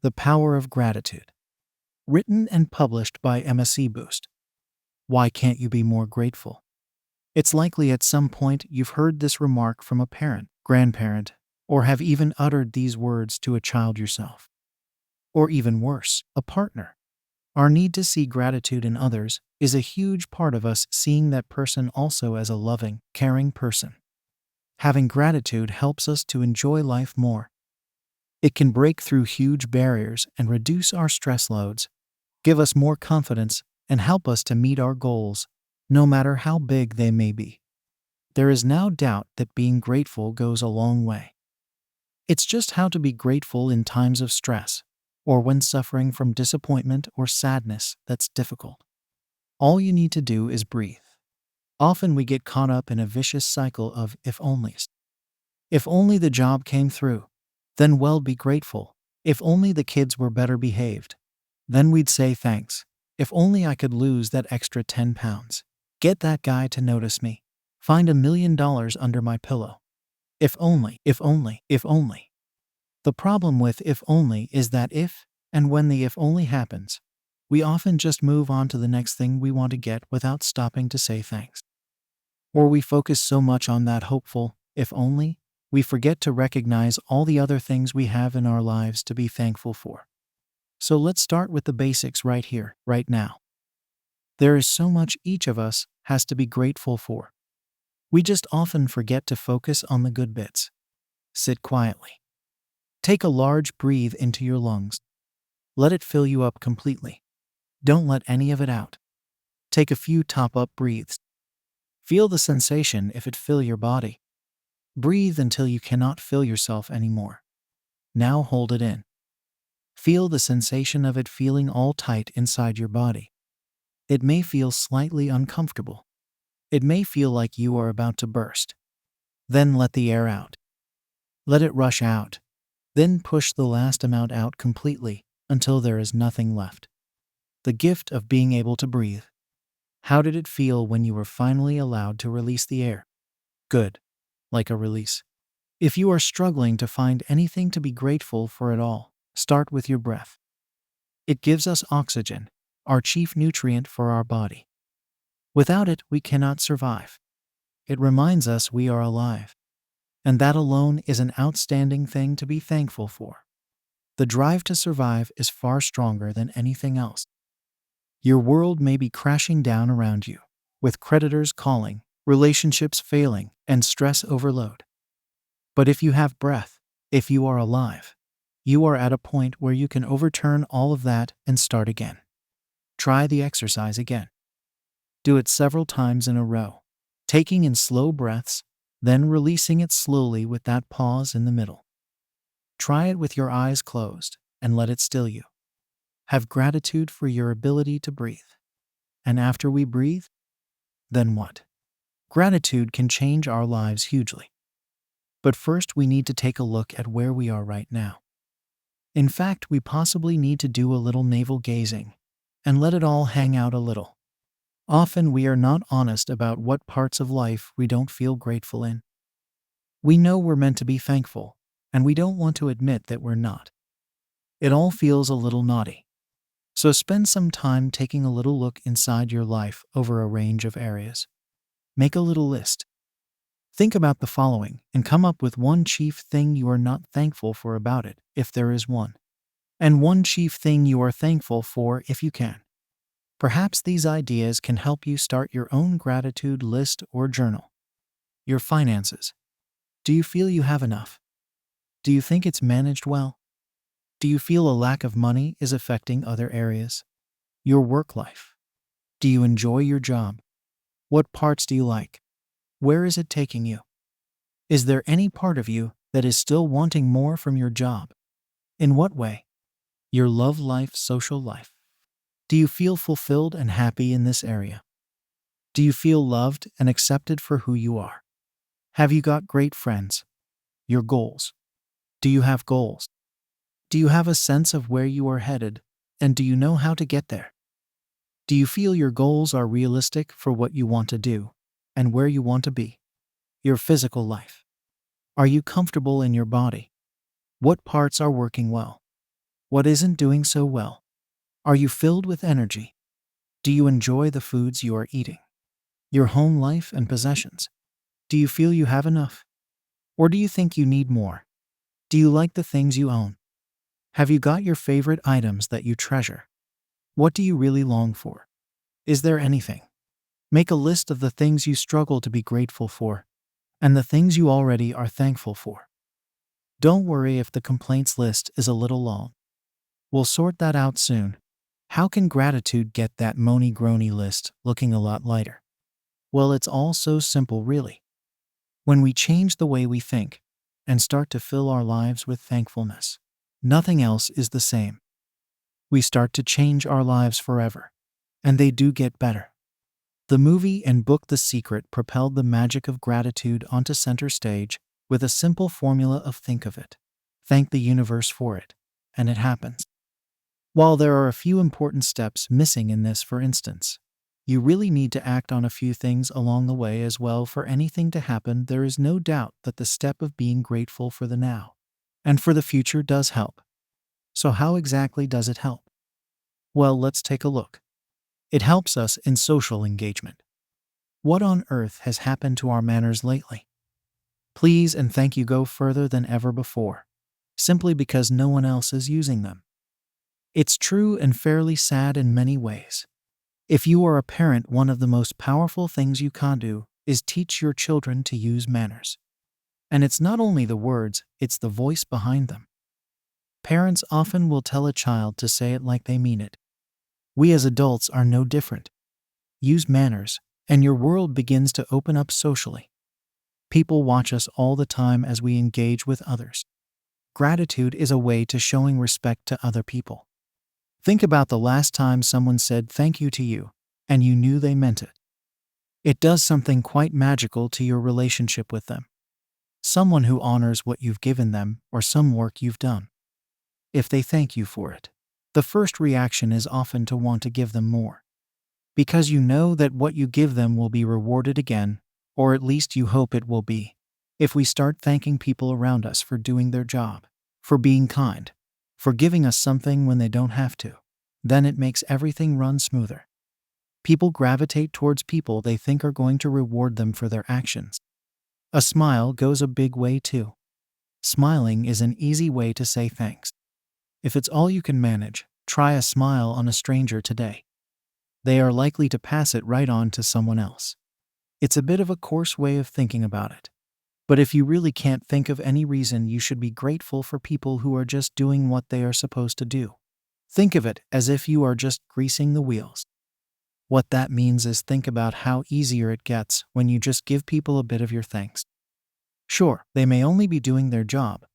The Power of Gratitude. Written and published by MSC Boost. Why can't you be more grateful? It's likely at some point you've heard this remark from a parent, grandparent, or have even uttered these words to a child yourself. Or even worse, a partner. Our need to see gratitude in others is a huge part of us seeing that person also as a loving, caring person. Having gratitude helps us to enjoy life more. It can break through huge barriers and reduce our stress loads, give us more confidence, and help us to meet our goals, no matter how big they may be. There is no doubt that being grateful goes a long way. It's just how to be grateful in times of stress, or when suffering from disappointment or sadness that's difficult. All you need to do is breathe. Often we get caught up in a vicious cycle of if onlys. If only the job came through, then well, be grateful. If only the kids were better behaved, then we'd say thanks. If only I could lose that extra 10 pounds. Get that guy to notice me. Find $1 million under my pillow. If only, if only, if only. The problem with if only is that if and when the if only happens, we often just move on to the next thing we want to get without stopping to say thanks. Or we focus so much on that hopeful, if only, we forget to recognize all the other things we have in our lives to be thankful for. So let's start with the basics right here, right now. There is so much each of us has to be grateful for. We just often forget to focus on the good bits. Sit quietly. Take a large breath into your lungs. Let it fill you up completely. Don't let any of it out. Take a few top-up breaths. Feel the sensation if it fill your body. Breathe until you cannot feel yourself anymore. Now hold it in. Feel the sensation of it feeling all tight inside your body. It may feel slightly uncomfortable. It may feel like you are about to burst. Then let the air out. Let it rush out. Then push the last amount out completely until there is nothing left. The gift of being able to breathe. How did it feel when you were finally allowed to release the air? Good. Like a release. If you are struggling to find anything to be grateful for at all, start with your breath. It gives us oxygen, our chief nutrient for our body. Without it, we cannot survive. It reminds us we are alive. And that alone is an outstanding thing to be thankful for. The drive to survive is far stronger than anything else. Your world may be crashing down around you, with creditors calling, relationships failing, and stress overload. But if you have breath, if you are alive, you are at a point where you can overturn all of that and start again. Try the exercise again. Do it several times in a row, taking in slow breaths, then releasing it slowly with that pause in the middle. Try it with your eyes closed and let it still you. Have gratitude for your ability to breathe. And after we breathe, then what? Gratitude can change our lives hugely. But first we need to take a look at where we are right now. In fact, we possibly need to do a little navel gazing and let it all hang out a little. Often we are not honest about what parts of life we don't feel grateful in. We know we're meant to be thankful, and we don't want to admit that we're not. It all feels a little naughty. So spend some time taking a little look inside your life over a range of areas. Make a little list. Think about the following and come up with one chief thing you are not thankful for about it, if there is one. And one chief thing you are thankful for if you can. Perhaps these ideas can help you start your own gratitude list or journal. Your finances. Do you feel you have enough? Do you think it's managed well? Do you feel a lack of money is affecting other areas? Your work life. Do you enjoy your job? What parts do you like? Where is it taking you? Is there any part of you that is still wanting more from your job? In what way? Your love life, social life. Do you feel fulfilled and happy in this area? Do you feel loved and accepted for who you are? Have you got great friends? Your goals. Do you have goals? Do you have a sense of where you are headed, and do you know how to get there? Do you feel your goals are realistic for what you want to do and where you want to be? Your physical life. Are you comfortable in your body? What parts are working well? What isn't doing so well? Are you filled with energy? Do you enjoy the foods you are eating? Your home life and possessions? Do you feel you have enough? Or do you think you need more? Do you like the things you own? Have you got your favorite items that you treasure? What do you really long for? Is there anything? Make a list of the things you struggle to be grateful for and the things you already are thankful for. Don't worry if the complaints list is a little long. We'll sort that out soon. How can gratitude get that moany-groany list looking a lot lighter? Well, it's all so simple, really. When we change the way we think and start to fill our lives with thankfulness, nothing else is the same. We start to change our lives forever, and they do get better. The movie and book The Secret propelled the magic of gratitude onto center stage with a simple formula of think of it, thank the universe for it, and it happens. While there are a few important steps missing in this, for instance, you really need to act on a few things along the way as well for anything to happen. There is no doubt that the step of being grateful for the now and for the future does help. So how exactly does it help? Well, let's take a look. It helps us in social engagement. What on earth has happened to our manners lately? Please and thank you go further than ever before, simply because no one else is using them. It's true and fairly sad in many ways. If you are a parent, one of the most powerful things you can do is teach your children to use manners. And it's not only the words, it's the voice behind them. Parents often will tell a child to say it like they mean it. We as adults are no different. Use manners, and your world begins to open up socially. People watch us all the time as we engage with others. Gratitude is a way to showing respect to other people. Think about the last time someone said thank you to you, and you knew they meant it. It does something quite magical to your relationship with them. Someone who honors what you've given them or some work you've done. If they thank you for it, the first reaction is often to want to give them more. Because you know that what you give them will be rewarded again, or at least you hope it will be. If we start thanking people around us for doing their job, for being kind, for giving us something when they don't have to, then it makes everything run smoother. People gravitate towards people they think are going to reward them for their actions. A smile goes a big way too. Smiling is an easy way to say thanks. If it's all you can manage, try a smile on a stranger today. They are likely to pass it right on to someone else. It's a bit of a coarse way of thinking about it. But if you really can't think of any reason you should be grateful for people who are just doing what they are supposed to do, think of it as if you are just greasing the wheels. What that means is think about how easier it gets when you just give people a bit of your thanks. Sure, they may only be doing their job,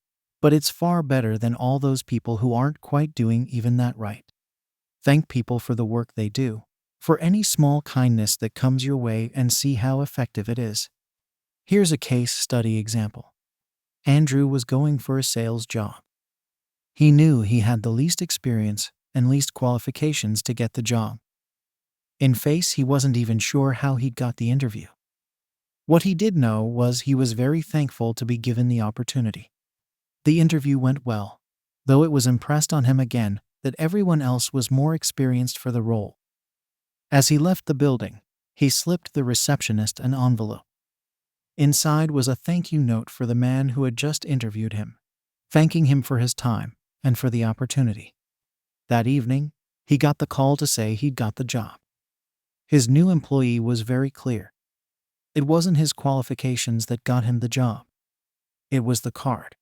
but it's far better than all those people who aren't quite doing even that right. Thank people for the work they do, for any small kindness that comes your way, and see how effective it is. Here's a case study example. Andrew was going for a sales job. He knew he had the least experience and least qualifications to get the job. In face, he wasn't even sure how he'd got the interview. What he did know was he was very thankful to be given the opportunity. The interview went well, though it was impressed on him again that everyone else was more experienced for the role. As he left the building, he slipped the receptionist an envelope. Inside was a thank you note for the man who had just interviewed him, thanking him for his time and for the opportunity. That evening, he got the call to say he'd got the job. His new employee was very clear. It wasn't his qualifications that got him the job. It was the card.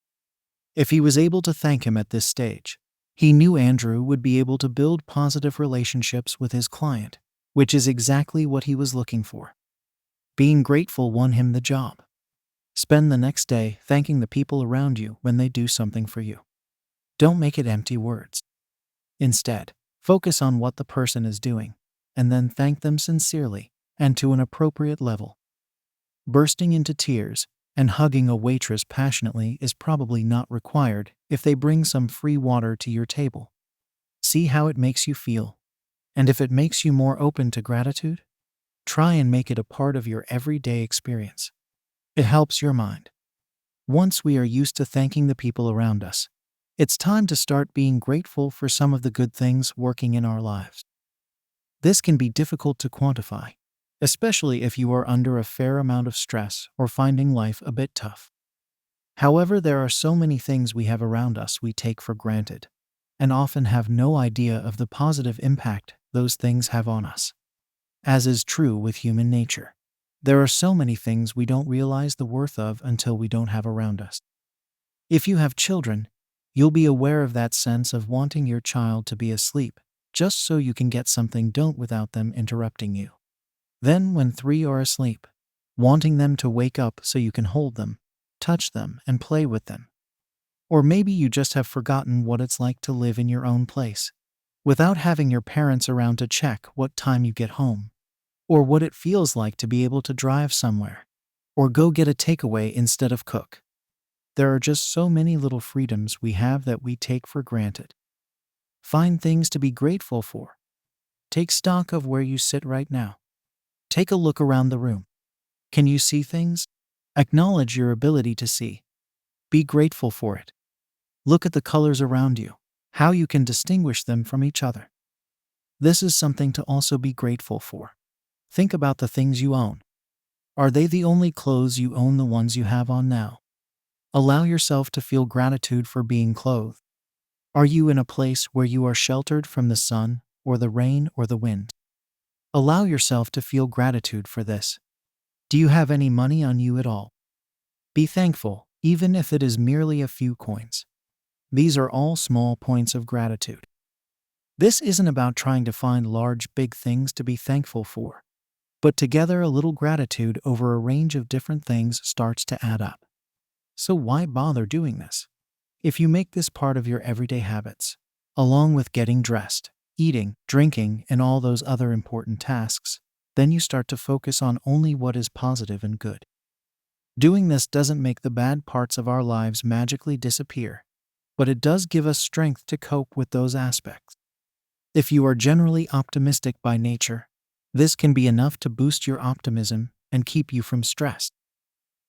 If he was able to thank him at this stage, he knew Andrew would be able to build positive relationships with his client, which is exactly what he was looking for. Being grateful won him the job. Spend the next day thanking the people around you when they do something for you. Don't make it empty words. Instead, focus on what the person is doing, and then thank them sincerely and to an appropriate level. Bursting into tears and hugging a waitress passionately is probably not required if they bring some free water to your table. See how it makes you feel. And if it makes you more open to gratitude, try and make it a part of your everyday experience. It helps your mind. Once we are used to thanking the people around us, It's time to start being grateful for some of the good things working in our lives. This can be difficult to quantify, especially if you are under a fair amount of stress or finding life a bit tough. However, there are so many things we have around us we take for granted, and often have no idea of the positive impact those things have on us. As is true with human nature, there are so many things we don't realize the worth of until we don't have around us. If you have children, you'll be aware of that sense of wanting your child to be asleep, just so you can get something done without them interrupting you. Then, when three are asleep, wanting them to wake up so you can hold them, touch them, and play with them. Or maybe you just have forgotten what it's like to live in your own place, without having your parents around to check what time you get home, or what it feels like to be able to drive somewhere, or go get a takeaway instead of cook. There are just so many little freedoms we have that we take for granted. Find things to be grateful for. Take stock of where you sit right now. Take a look around the room. Can you see things? Acknowledge your ability to see. Be grateful for it. Look at the colors around you, how you can distinguish them from each other. This is something to also be grateful for. Think about the things you own. Are they the only clothes you own, the ones you have on now? Allow yourself to feel gratitude for being clothed. Are you in a place where you are sheltered from the sun, or the rain, or the wind? Allow yourself to feel gratitude for this. Do you have any money on you at all? Be thankful, even if it is merely a few coins. These are all small points of gratitude. This isn't about trying to find large, big things to be thankful for, but together a little gratitude over a range of different things starts to add up. So why bother doing this? If you make this part of your everyday habits, along with getting dressed, eating, drinking, and all those other important tasks, then you start to focus on only what is positive and good. Doing this doesn't make the bad parts of our lives magically disappear, but it does give us strength to cope with those aspects. If you are generally optimistic by nature, this can be enough to boost your optimism and keep you from stress.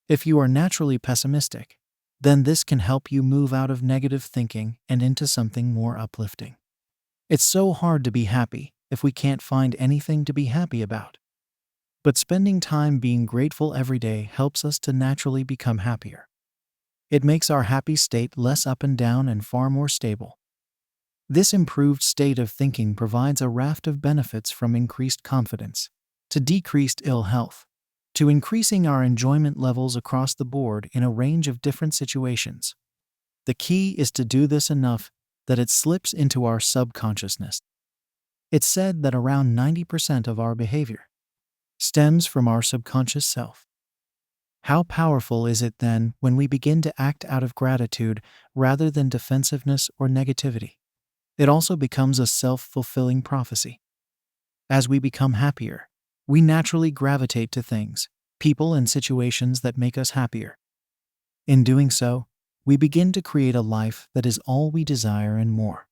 If you are naturally pessimistic, then this can help you move out of negative thinking and into something more uplifting. It's so hard to be happy if we can't find anything to be happy about. But spending time being grateful every day helps us to naturally become happier. It makes our happy state less up and down and far more stable. This improved state of thinking provides a raft of benefits, from increased confidence, to decreased ill health, to increasing our enjoyment levels across the board in a range of different situations. The key is to do this enough that it slips into our subconsciousness. It's said that around 90% of our behavior stems from our subconscious self. How powerful is it then when we begin to act out of gratitude rather than defensiveness or negativity? It also becomes a self-fulfilling prophecy. As we become happier, we naturally gravitate to things, people, and situations that make us happier. In doing so, we begin to create a life that is all we desire and more.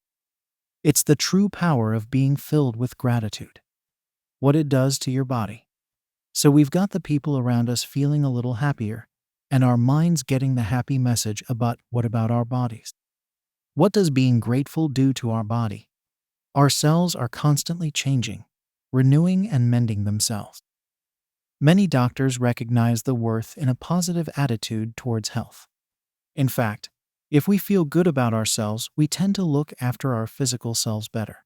It's the true power of being filled with gratitude. What it does to your body. So we've got the people around us feeling a little happier, and our minds getting the happy message about what about our bodies? What does being grateful do to our body? Our cells are constantly changing, renewing and mending themselves. Many doctors recognize the worth in a positive attitude towards health. In fact, if we feel good about ourselves, we tend to look after our physical selves better.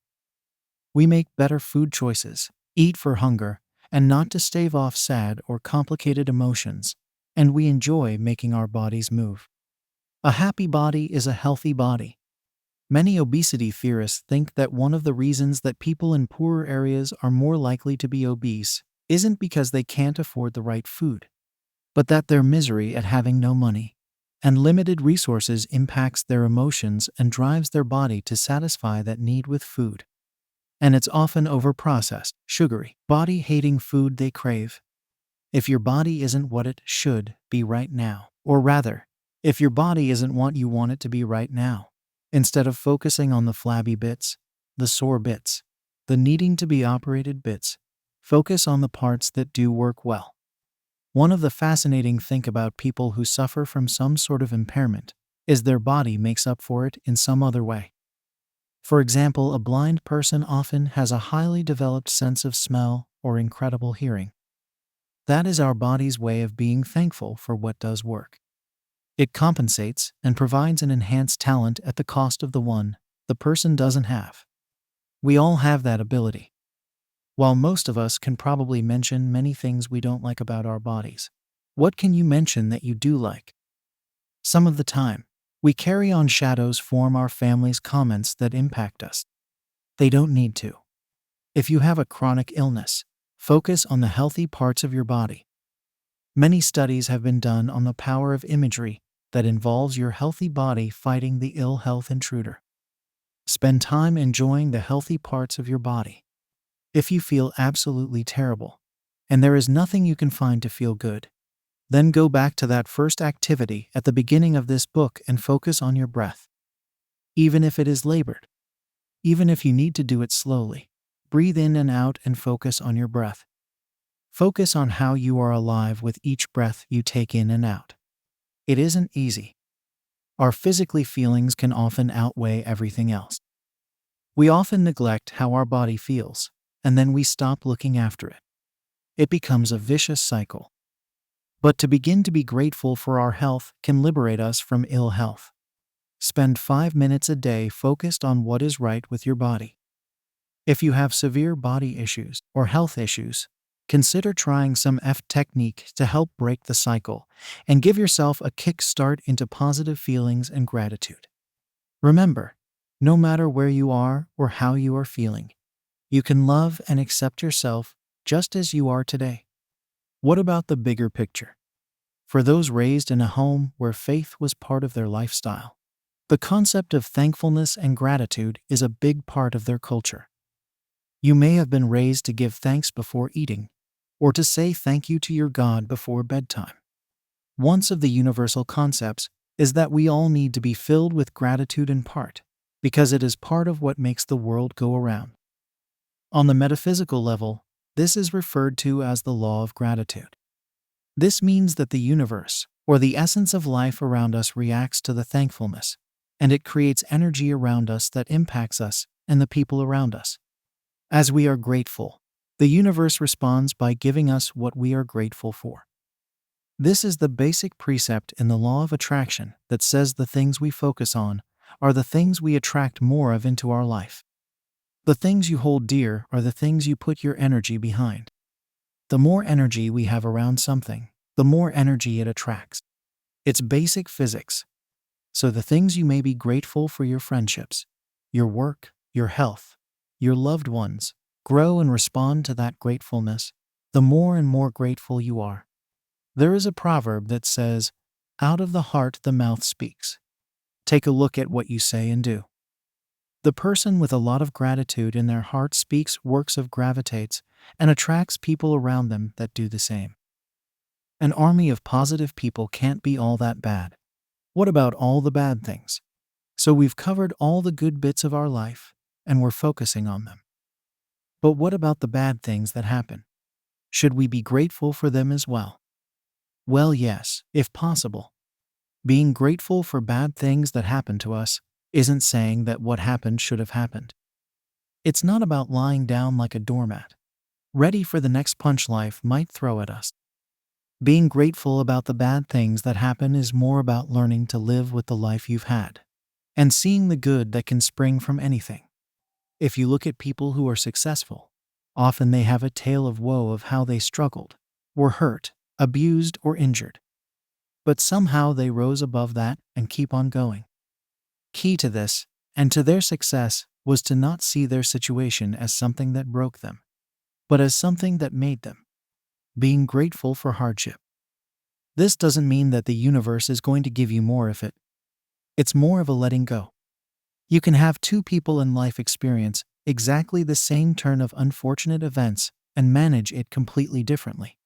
We make better food choices, eat for hunger, and not to stave off sad or complicated emotions, and we enjoy making our bodies move. A happy body is a healthy body. Many obesity theorists think that one of the reasons that people in poorer areas are more likely to be obese isn't because they can't afford the right food, but that their misery at having no money and limited resources impacts their emotions and drives their body to satisfy that need with food. And it's often overprocessed, sugary, body-hating food they crave. If your body isn't what it should be right now, or rather, if your body isn't what you want it to be right now, instead of focusing on the flabby bits, the sore bits, the needing to be operated bits, focus on the parts that do work well. One of the fascinating things about people who suffer from some sort of impairment is their body makes up for it in some other way. For example, a blind person often has a highly developed sense of smell or incredible hearing. That is our body's way of being thankful for what does work. It compensates and provides an enhanced talent at the cost of the one the person doesn't have. We all have that ability. While most of us can probably mention many things we don't like about our bodies, what can you mention that you do like? Some of the time, we carry on shadows form our family's comments that impact us. They don't need to. If you have a chronic illness, focus on the healthy parts of your body. Many studies have been done on the power of imagery that involves your healthy body fighting the ill health intruder. Spend time enjoying the healthy parts of your body. If you feel absolutely terrible, and there is nothing you can find to feel good, then go back to that first activity at the beginning of this book and focus on your breath. Even if it is labored, even if you need to do it slowly, breathe in and out and focus on your breath. Focus on how you are alive with each breath you take in and out. It isn't easy. Our physically feelings can often outweigh everything else. We often neglect how our body feels, and then we stop looking after it. It becomes a vicious cycle. But to begin to be grateful for our health can liberate us from ill health. Spend 5 minutes a day focused on what is right with your body. If you have severe body issues or health issues, consider trying some technique to help break the cycle and give yourself a kick start into positive feelings and gratitude. Remember, no matter where you are or how you are feeling, you can love and accept yourself just as you are today. What about the bigger picture? For those raised in a home where faith was part of their lifestyle, the concept of thankfulness and gratitude is a big part of their culture. You may have been raised to give thanks before eating, or to say thank you to your God before bedtime. One of the universal concepts is that we all need to be filled with gratitude in part, because it is part of what makes the world go around. On the metaphysical level, this is referred to as the law of gratitude. This means that the universe, or the essence of life around us, reacts to the thankfulness, and it creates energy around us that impacts us and the people around us. As we are grateful, the universe responds by giving us what we are grateful for. This is the basic precept in the law of attraction that says the things we focus on are the things we attract more of into our life. The things you hold dear are the things you put your energy behind. The more energy we have around something, the more energy it attracts. It's basic physics. So the things you may be grateful for, your friendships, your work, your health, your loved ones, grow and respond to that gratefulness, the more and more grateful you are. There is a proverb that says, "Out of the heart the mouth speaks." Take a look at what you say and do. The person with a lot of gratitude in their heart speaks works of gravitates and attracts people around them that do the same. An army of positive people can't be all that bad. What about all the bad things? So we've covered all the good bits of our life, and we're focusing on them. But what about the bad things that happen? Should we be grateful for them as well? Well, yes, if possible. Being grateful for bad things that happen to us isn't saying that what happened should have happened. It's not about lying down like a doormat, ready for the next punch life might throw at us. Being grateful about the bad things that happen is more about learning to live with the life you've had, and seeing the good that can spring from anything. If you look at people who are successful, often they have a tale of woe of how they struggled, were hurt, abused, or injured. But somehow they rose above that and keep on going. Key to this, and to their success, was to not see their situation as something that broke them, but as something that made them. Being grateful for hardship. This doesn't mean that the universe is going to give you more of it. It's more of a letting go. You can have two people in life experience exactly the same turn of unfortunate events and manage it completely differently.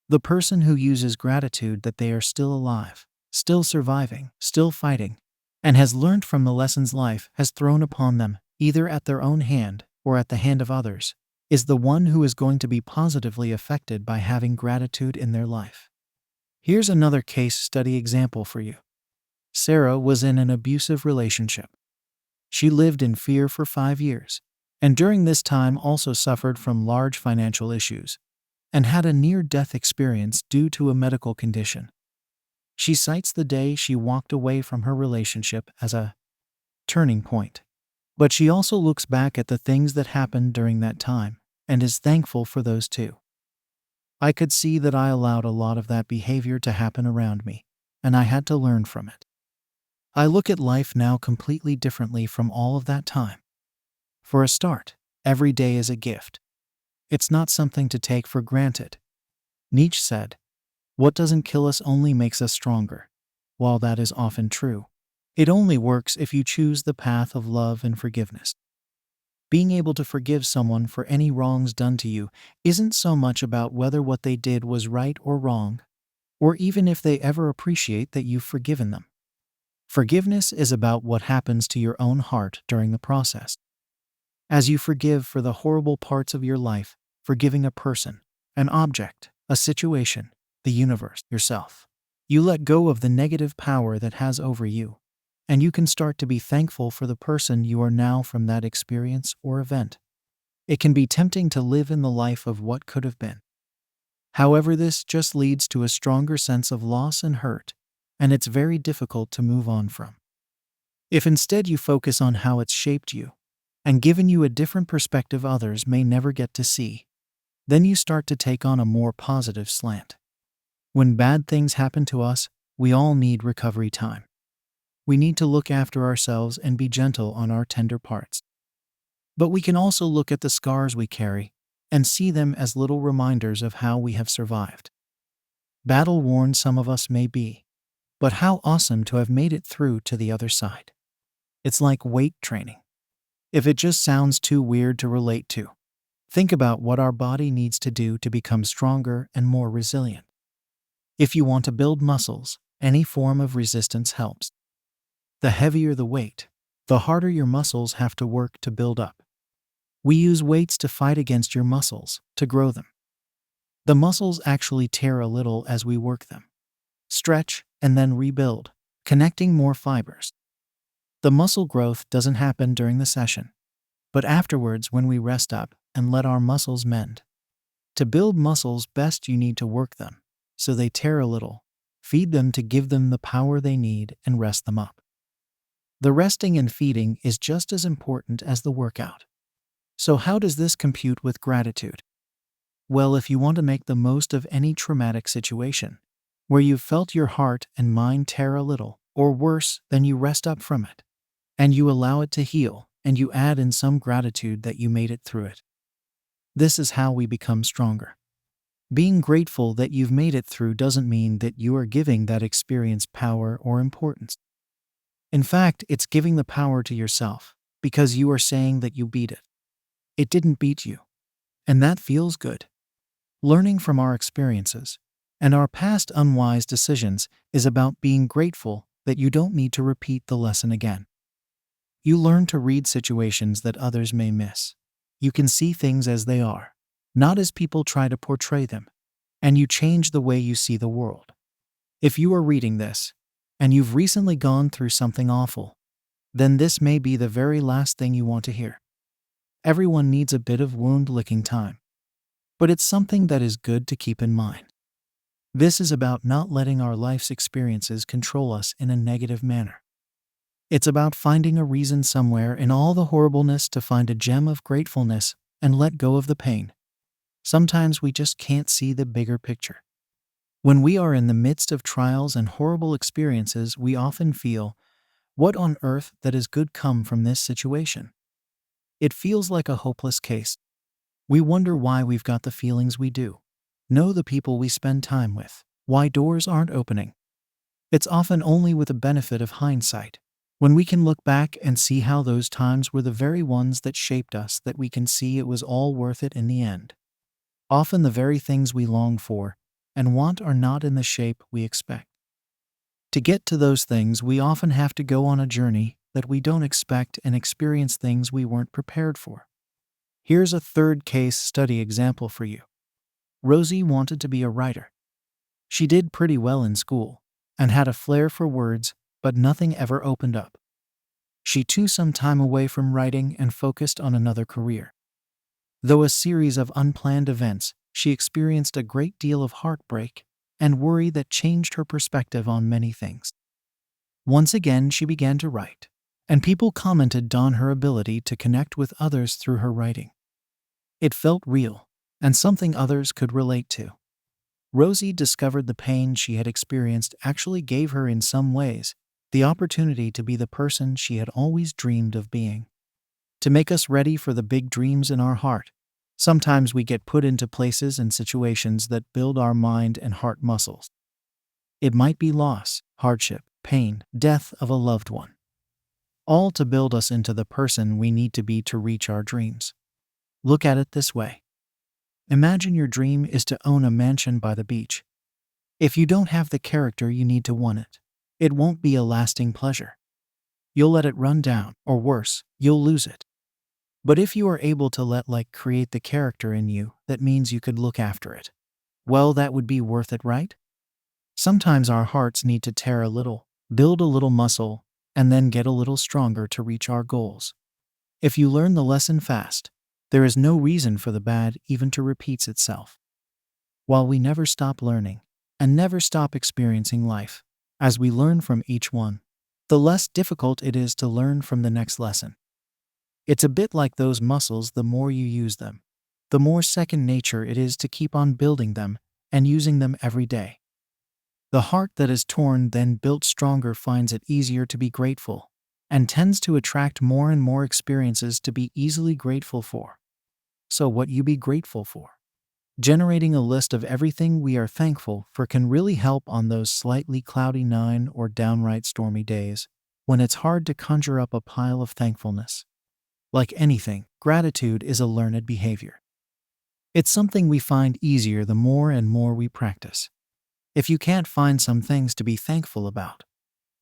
The person who uses gratitude that they are still alive, still surviving, still fighting, and has learned from the lessons life has thrown upon them, either at their own hand or at the hand of others, is the one who is going to be positively affected by having gratitude in their life. Here's another case study example for you. Sarah was in an abusive relationship. She lived in fear for 5 years, and during this time also suffered from large financial issues and had a near-death experience due to a medical condition. She cites the day she walked away from her relationship as a turning point. But she also looks back at the things that happened during that time and is thankful for those too. I could see that I allowed a lot of that behavior to happen around me, and I had to learn from it. I look at life now completely differently from all of that time. For a start, every day is a gift. It's not something to take for granted. Nietzsche said, "What doesn't kill us only makes us stronger." While that is often true, it only works if you choose the path of love and forgiveness. Being able to forgive someone for any wrongs done to you isn't so much about whether what they did was right or wrong, or even if they ever appreciate that you've forgiven them. Forgiveness is about what happens to your own heart during the process. As you forgive for the horrible parts of your life, forgiving a person, an object, a situation, the universe, yourself, you let go of the negative power that has over you, and you can start to be thankful for the person you are now from that experience or event. It can be tempting to live in the life of what could have been. However, this just leads to a stronger sense of loss and hurt, and it's very difficult to move on from. If instead you focus on how it's shaped you and given you a different perspective others may never get to see, then you start to take on a more positive slant. When bad things happen to us, we all need recovery time. We need to look after ourselves and be gentle on our tender parts. But we can also look at the scars we carry and see them as little reminders of how we have survived. Battle-worn some of us may be, but how awesome to have made it through to the other side. It's like weight training. If it just sounds too weird to relate to, think about what our body needs to do to become stronger and more resilient. If you want to build muscles, any form of resistance helps. The heavier the weight, the harder your muscles have to work to build up. We use weights to fight against your muscles, to grow them. The muscles actually tear a little as we work them. Stretch, and then rebuild, connecting more fibers. The muscle growth doesn't happen during the session, but afterwards when we rest up and let our muscles mend. To build muscles best you need to work them, so they tear a little, feed them to give them the power they need and rest them up. The resting and feeding is just as important as the workout. So how does this compute with gratitude? Well, if you want to make the most of any traumatic situation, where you've felt your heart and mind tear a little, or worse, then you rest up from it, and you allow it to heal, and you add in some gratitude that you made it through it. This is how we become stronger. Being grateful that you've made it through doesn't mean that you are giving that experience power or importance. In fact, it's giving the power to yourself, because you are saying that you beat it. It didn't beat you. And that feels good. Learning from our experiences and our past unwise decisions is about being grateful that you don't need to repeat the lesson again. You learn to read situations that others may miss. You can see things as they are, not as people try to portray them, and you change the way you see the world. If you are reading this, and you've recently gone through something awful, then this may be the very last thing you want to hear. Everyone needs a bit of wound-licking time, but it's something that is good to keep in mind. This is about not letting our life's experiences control us in a negative manner. It's about finding a reason somewhere in all the horribleness to find a gem of gratefulness and let go of the pain. Sometimes we just can't see the bigger picture. When we are in the midst of trials and horrible experiences, we often feel, what on earth that is good come from this situation? It feels like a hopeless case. We wonder why we've got the feelings we do, know the people we spend time with, why doors aren't opening. It's often only with the benefit of hindsight, when we can look back and see how those times were the very ones that shaped us, that we can see it was all worth it in the end. Often the very things we long for and want are not in the shape we expect. To get to those things, we often have to go on a journey that we don't expect and experience things we weren't prepared for. Here's a third case study example for you. Rosie wanted to be a writer. She did pretty well in school and had a flair for words, but nothing ever opened up. She took some time away from writing and focused on another career. Though a series of unplanned events, she experienced a great deal of heartbreak and worry that changed her perspective on many things. Once again, she began to write, and people commented on her ability to connect with others through her writing. It felt real, and something others could relate to. Rosie discovered the pain she had experienced actually gave her, in some ways, the opportunity to be the person she had always dreamed of being. To make us ready for the big dreams in our heart, sometimes we get put into places and situations that build our mind and heart muscles. It might be loss, hardship, pain, death of a loved one, all to build us into the person we need to be to reach our dreams. Look at it this way. Imagine your dream is to own a mansion by the beach. If you don't have the character you need to want it, it won't be a lasting pleasure. You'll let it run down, or worse, you'll lose it. But if you are able to let create the character in you, that means you could look after it. Well, that would be worth it, right? Sometimes our hearts need to tear a little, build a little muscle, and then get a little stronger to reach our goals. If you learn the lesson fast, there is no reason for the bad even to repeat itself. While we never stop learning, and never stop experiencing life, as we learn from each one, the less difficult it is to learn from the next lesson. It's a bit like those muscles. The more you use them, the more second nature it is to keep on building them and using them every day. The heart that is torn then built stronger finds it easier to be grateful, and tends to attract more and more experiences to be easily grateful for. So what you be grateful for? Generating a list of everything we are thankful for can really help on those slightly cloudy or downright stormy days, when it's hard to conjure up a pile of thankfulness. Like anything, gratitude is a learned behavior. It's something we find easier the more and more we practice. If you can't find some things to be thankful about,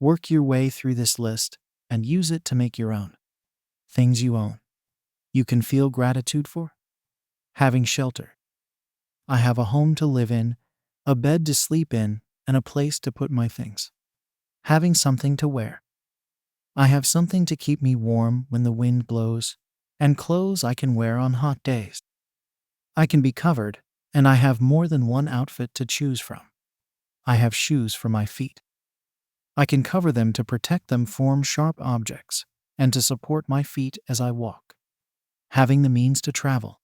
work your way through this list and use it to make your own. Things you own. You can feel gratitude for? Having shelter. I have a home to live in, a bed to sleep in, and a place to put my things. Having something to wear. I have something to keep me warm when the wind blows, and clothes I can wear on hot days. I can be covered, and I have more than one outfit to choose from. I have shoes for my feet. I can cover them to protect them from sharp objects, and to support my feet as I walk. Having the means to travel.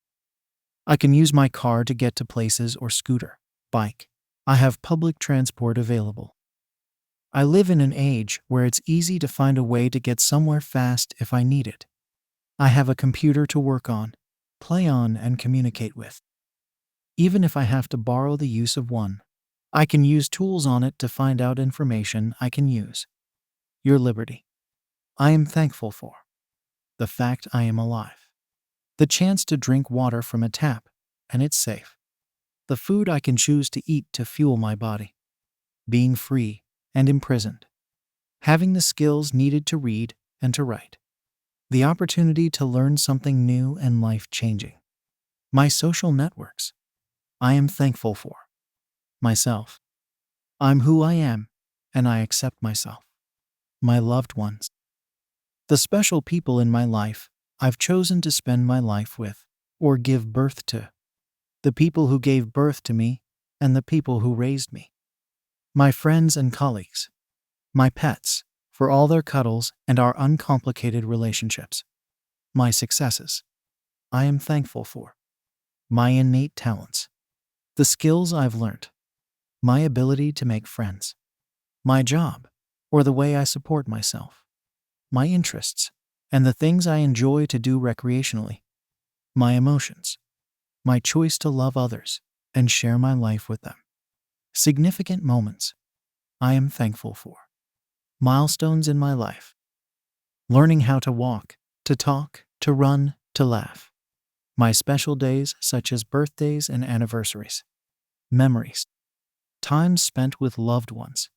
I can use my car to get to places, or scooter, bike. I have public transport available. I live in an age where it's easy to find a way to get somewhere fast if I need it. I have a computer to work on, play on, and communicate with. Even if I have to borrow the use of one, I can use tools on it to find out information I can use. Your liberty. I am thankful for the fact I am alive. The chance to drink water from a tap, and it's safe. The food I can choose to eat to fuel my body. Being free and imprisoned. Having the skills needed to read and to write. The opportunity to learn something new and life-changing. My social networks. I am thankful for myself. I'm who I am, and I accept myself. My loved ones. The special people in my life I've chosen to spend my life with, or give birth to. The people who gave birth to me, and the people who raised me. My friends and colleagues. My pets, for all their cuddles and our uncomplicated relationships. My successes. I am thankful for my innate talents. The skills I've learned. My ability to make friends. My job, or the way I support myself. My interests, and the things I enjoy to do recreationally. My emotions. My choice to love others and share my life with them. Significant moments. I am thankful for milestones in my life. Learning how to walk, to talk, to run, to laugh. My special days such as birthdays and anniversaries. Memories. Time spent with loved ones.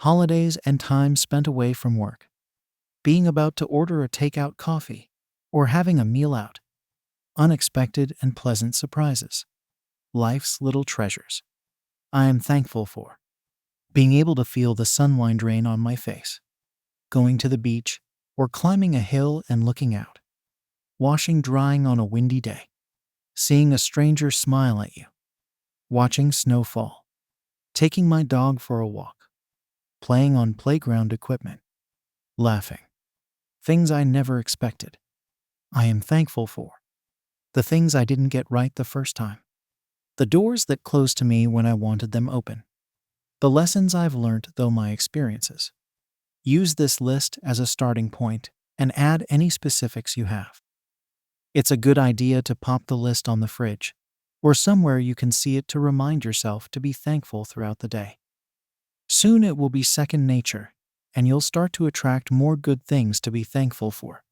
Holidays and time spent away from work. Being about to order a takeout coffee, or having a meal out. Unexpected and pleasant surprises. Life's little treasures. I am thankful for Being able to feel the sunlight rain on my face, going to the beach, or climbing a hill and looking out, washing drying on a windy day, seeing a stranger smile at you, watching snow fall, taking my dog for a walk, playing on playground equipment, laughing. Things I never expected. I am thankful for. The things I didn't get right the first time. The doors that closed to me when I wanted them open. The lessons I've learned through my experiences. Use this list as a starting point and add any specifics you have. It's a good idea to pop the list on the fridge or somewhere you can see it to remind yourself to be thankful throughout the day. Soon it will be second nature, and you'll start to attract more good things to be thankful for.